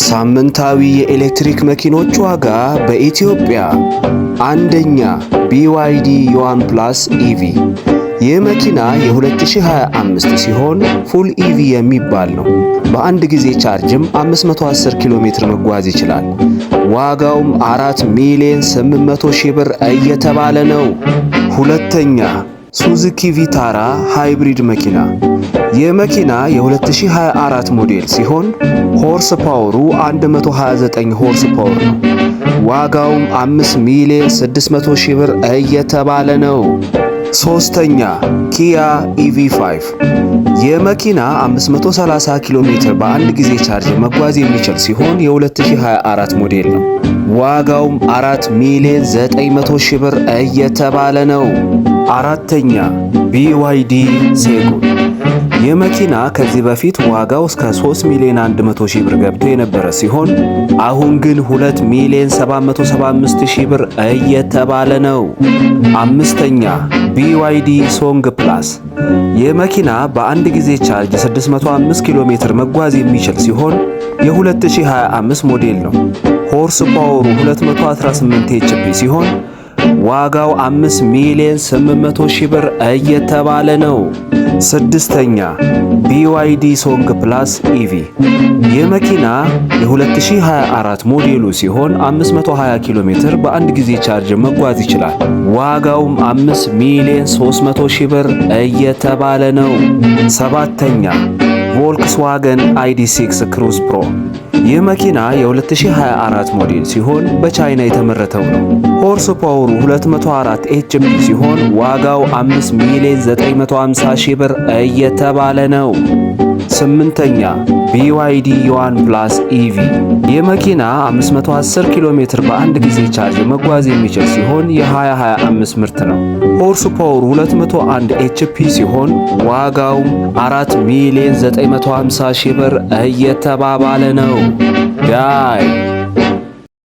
ሳምንታዊ የኤሌክትሪክ መኪኖች ዋጋ በኢትዮጵያ አንደኛ BYD ዩዋን ፕላስ ኢቪ። ይህ መኪና የ2025 ሲሆን ፉል ኢቪ የሚባል ነው። በአንድ ጊዜ ቻርጅም 510 ኪሎ ሜትር መጓዝ ይችላል። ዋጋውም 4,800,000 ብር እየተባለ ነው። ሁለተኛ ሱዙኪ ቪታራ ሃይብሪድ መኪና። ይህ መኪና የ2024 ሞዴል ሲሆን ሆርስ ፓወሩ 129 ሆርስ ፓወር ነው። ዋጋውም 5,600,000 ብር እየተባለ ነው። ሶስተኛ ኪያ EV5። ይህ መኪና 530 ኪሎ ሜትር በአንድ ጊዜ ቻርጅ መጓዝ የሚችል ሲሆን የ2024 ሞዴል ነው። ዋጋውም 4,900,000 ብር እየተባለ ነው። አራተኛ BYD ሴጉን። ይህ መኪና ከዚህ በፊት ዋጋው እስከ 3,100,000 ብር ገብቶ የነበረ ሲሆን አሁን ግን 2,775,000 ብር እየተባለ ነው። አምስተኛ BYD ሶንግ ፕላስ። ይህ መኪና በአንድ ጊዜ ቻርጅ 605 ኪሎ ሜትር መጓዝ የሚችል ሲሆን የ2025 ሞዴል ነው። ሆርስ ፓወሩ 218 HP ሲሆን ዋጋው 5,800,000 ብር እየተባለ ነው። ስድስተኛ BYD ሶንግ ፕላስ ኢቪ። ይህ መኪና የ2024 ሞዴሉ ሲሆን 520 ኪሎ ሜትር በአንድ ጊዜ ቻርጅ መጓዝ ይችላል። ዋጋውም 5,300,000 ብር እየተባለ ነው። ሰባተኛ ቮልክስዋገን ID.6 ክሩዝ ፕሮ። ይህ መኪና የ2024 ሞዴል ሲሆን በቻይና የተመረተው ነው። ሆርስ ፓወሩ 204 HP ሲሆን ዋጋው 5,950,000 ብር እየተባለ ነው። ስምንተኛ BYD ዩዋን ፕላስ ኢቪ። ይህ መኪና 510 ኪሎ ሜትር በአንድ ጊዜ ቻርጅ መጓዝ የሚችል ሲሆን የ2025 ምርት ነው። ሆርስ ፓወሩ 201 HP ሲሆን ዋጋው 4,950,000 ብር እየተባለ ነው። ዳይ